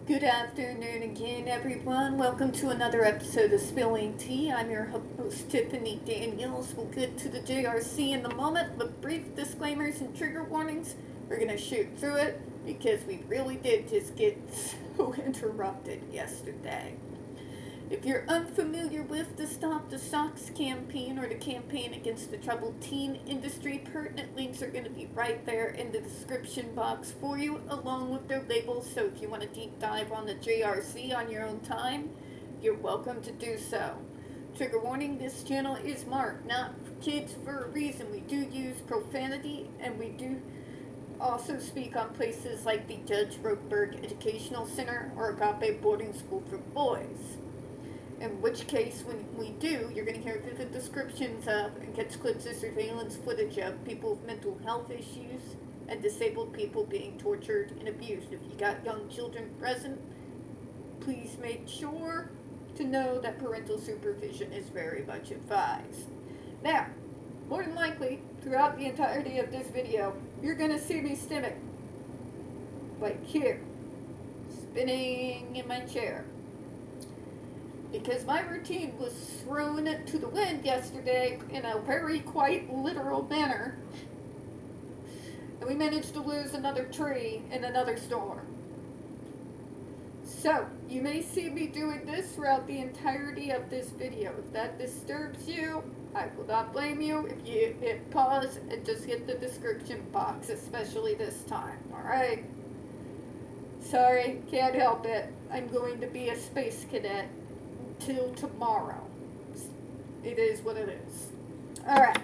Good afternoon again, everyone. Welcome to another episode of Spilling Tea. I'm your host, Tiffany Daniels. We'll get to the JRC in a moment, but brief disclaimers and trigger warnings. We're going to shoot through it because we really did just get so interrupted yesterday. If you're unfamiliar with the Stop the Stocks campaign or the campaign against the troubled teen industry, pertinent links are going to be right there in the description box for you, along with their labels. So if you want to deep dive on the JRC on your own time, you're welcome to do so. Trigger warning, this channel is marked not for kids for a reason. We do use profanity, and we do also speak on places like the Judge Rothberg Educational Center or Agape Boarding School for Boys. In which case, when we do, you're going to hear vivid descriptions of and catch clips of surveillance footage of people with mental health issues and disabled people being tortured and abused. If you got young children present, please make sure to know that parental supervision is very much advised. Now, more than likely, throughout the entirety of this video, you're going to see me stimming. Like here, spinning in my chair. Because my routine was thrown to the wind yesterday in a very quite literal manner. And we managed to lose another tree in another storm. So, you may see me doing this throughout the entirety of this video. If that disturbs you, I will not blame you. If you hit pause and just hit the description box, especially this time, alright? Sorry, can't help it. I'm going to be a space cadet till tomorrow. It is what it is. Alright.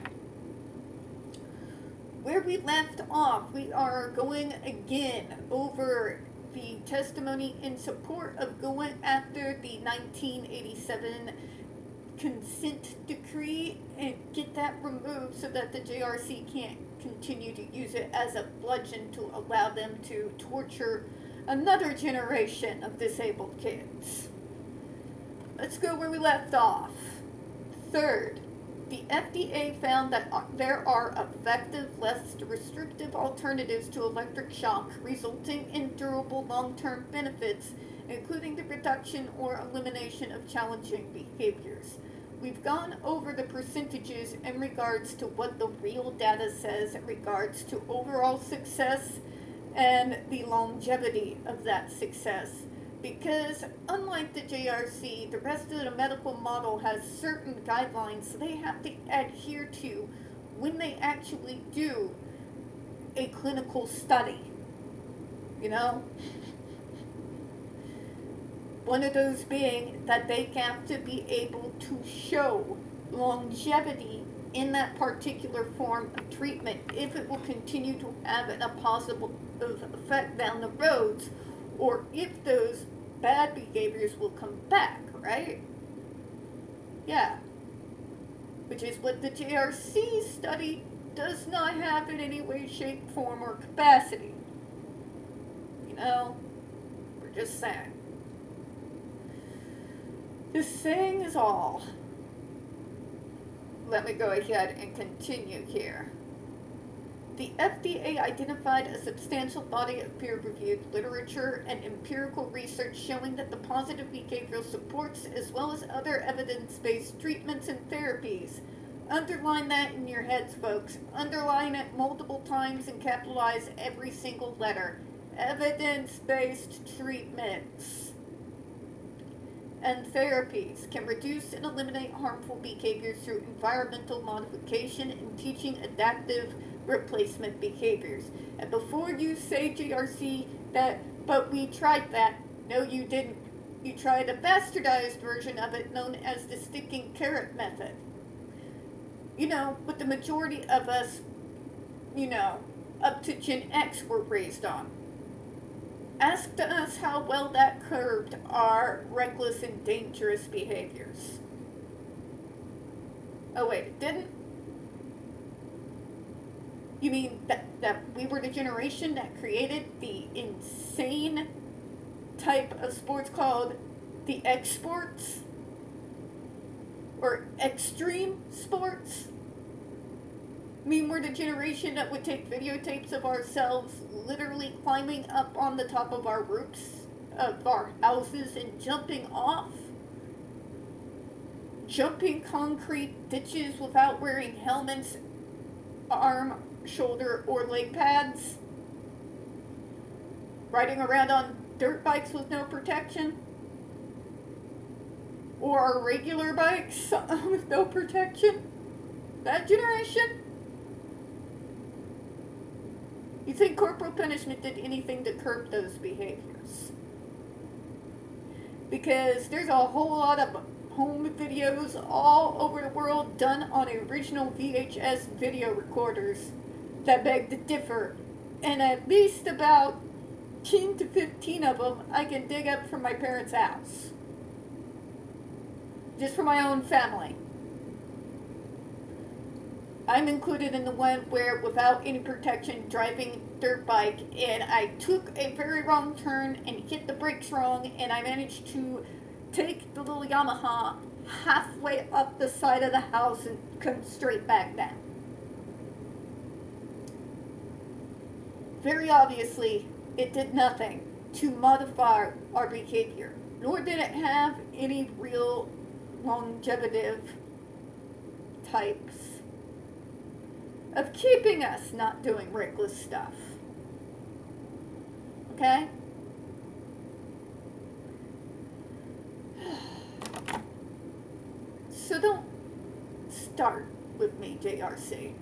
Where we left off, we are going again over the testimony in support of going after the 1987 consent decree and get that removed so that the JRC can't continue to use it as a bludgeon to allow them to torture another generation of disabled kids. Let's go where we left off. Third, the FDA found that there are effective, less restrictive alternatives to electric shock, resulting in durable long-term benefits, including the reduction or elimination of challenging behaviors. We've gone over the percentages in regards to what the real data says in regards to overall success and the longevity of that success. Because unlike the JRC, the rest of the medical model has certain guidelines they have to adhere to when they actually do a clinical study. You know? One of those being that they have to be able to show longevity in that particular form of treatment if it will continue to have a positive effect down the roads, or if those bad behaviors will come back, right? Yeah. Which is what the JRC study does not have in any way, shape, form, or capacity. You know? We're just saying. This saying is all. Let me go ahead and continue here. The FDA identified a substantial body of peer-reviewed literature and empirical research showing that the positive behavioral supports, as well as other evidence-based treatments and therapies. Underline that in your heads, folks. Underline it multiple times and capitalize every single letter. Evidence-based treatments and therapies can reduce and eliminate harmful behaviors through environmental modification and teaching adaptive replacement behaviors. And before you say, JRC, that, but we tried that, no you didn't. You tried a bastardized version of it known as the sticking carrot method. You know, what the majority of us, you know, up to Gen X were raised on. Ask us how well that curbed our reckless and dangerous behaviors. Oh wait, it didn't? You mean that we were the generation that created the insane type of sports called the exports? Or extreme sports? I mean, we're the generation that would take videotapes of ourselves literally climbing up on the top of our roofs of our houses and jumping off, jumping concrete ditches without wearing helmets, arm, shoulder, or leg pads, riding around on dirt bikes with no protection, or our regular bikes with no protection. That generation? You think corporal punishment did anything to curb those behaviors? Because there's a whole lot of home videos all over the world done on original VHS video recorders that beg to differ, and at least about 10 to 15 of them I can dig up from my parents' house. Just for my own family. I'm included in the one where, without any protection, driving dirt bike, and I took a very wrong turn and hit the brakes wrong, and I managed to take the little Yamaha halfway up the side of the house and come straight back down. Very obviously, it did nothing to modify our behavior, nor did it have any real longevitive types of keeping us not doing reckless stuff. Okay? So don't start with me, JRC.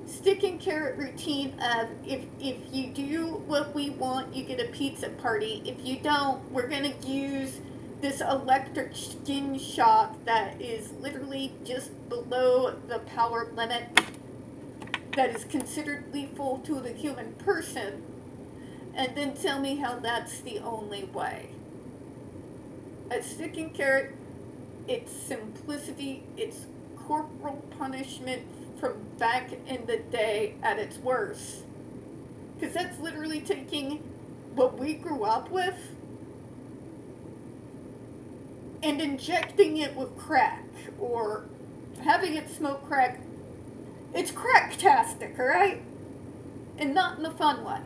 Stick and carrot routine of if you do what we want, you get a pizza party. If you don't, we're going to use this electric skin shock that is literally just below the power limit that is considered lethal to the human person, and then tell me how that's the only way. A stick and carrot, it's simplicity, it's corporal punishment from back in the day at its worst. Because that's literally taking what we grew up with and injecting it with crack, or having it smoke crack. It's cracktastic, alright? And not in a fun way.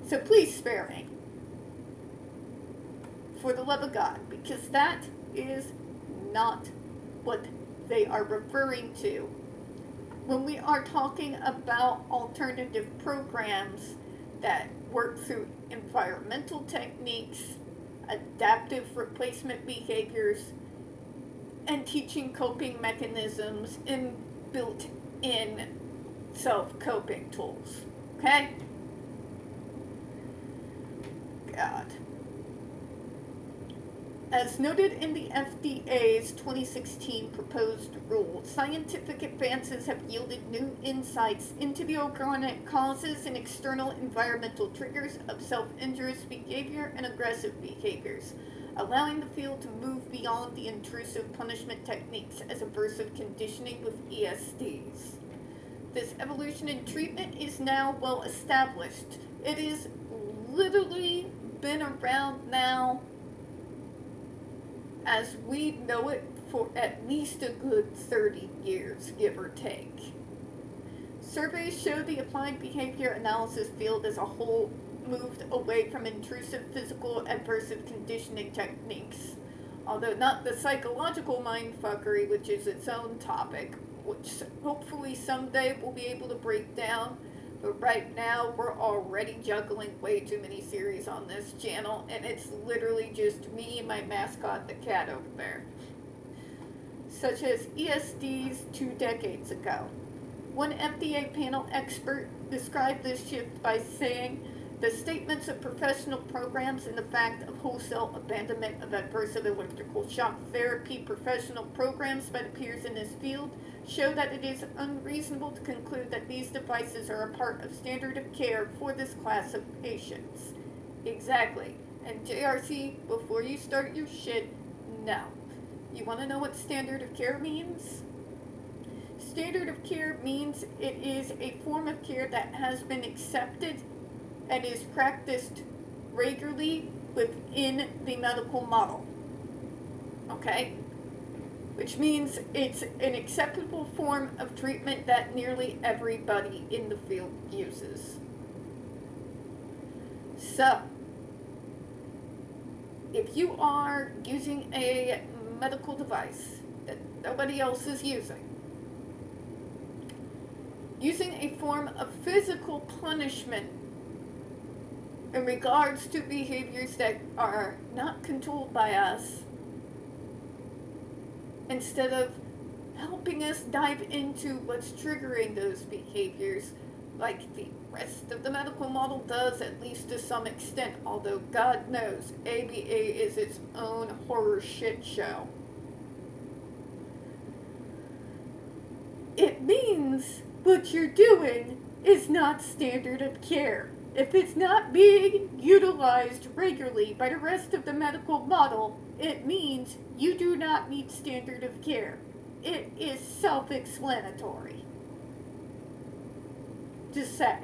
So please spare me. For the love of God, because that is not what they are referring to when we are talking about alternative programs that work through environmental techniques, adaptive replacement behaviors, and teaching coping mechanisms and built-in self-coping tools. Okay? God. As noted in the FDA's 2016 proposed rule, scientific advances have yielded new insights into the organic causes and external environmental triggers of self-injurious behavior and aggressive behaviors, allowing the field to move beyond the intrusive punishment techniques as aversive conditioning with ESDs. This evolution in treatment is now well established. It has literally been around now as we know it for at least a good 30 years, give or take. Surveys show the applied behavior analysis field as a whole moved away from intrusive physical aversive conditioning techniques, although not the psychological mindfuckery, which is its own topic, which hopefully someday we'll be able to break down. But right now, we're already juggling way too many series on this channel, and it's literally just me and my mascot, the cat over there. Such as ESDs 2 decades ago. One FDA panel expert described this shift by saying, the statements of professional programs and the fact of wholesale abandonment of aversive electrical shock therapy professional programs by the peers in this field show that it is unreasonable to conclude that these devices are a part of standard of care for this class of patients. Exactly. And JRC, before you start your shit, no. You want to know what standard of care means? Standard of care means it is a form of care that has been accepted and is practiced regularly within the medical model. Okay? Which means it's an acceptable form of treatment that nearly everybody in the field uses. So, if you are using a medical device that nobody else is using a form of physical punishment in regards to behaviors that are not controlled by us, instead of helping us dive into what's triggering those behaviors, like the rest of the medical model does, at least to some extent, although God knows ABA is its own horror shit show. It means what you're doing is not standard of care. If it's not being utilized regularly by the rest of the medical model, it means you do not meet standard of care. It is self-explanatory. Just say.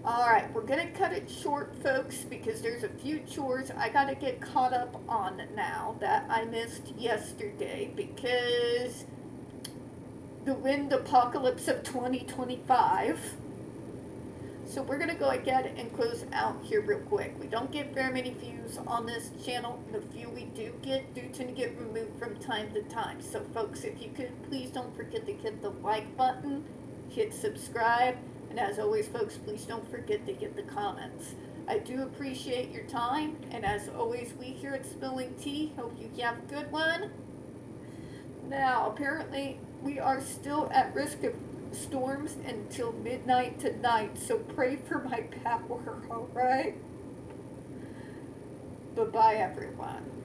Alright, we're gonna cut it short, folks, because there's a few chores I gotta get caught up on now that I missed yesterday, because the wind apocalypse of 2025. So we're gonna go ahead and close out here real quick. We don't get very many views on this channel. The few we do get do tend to get removed from time to time. So folks, if you could, please don't forget to hit the like button, hit subscribe, and as always, folks, please don't forget to hit the comments. I do appreciate your time, and as always, we here at Spilling Tea hope you have a good one. Now, apparently, we are still at risk of storms until midnight tonight, so pray for my power, alright? Bye-bye, everyone.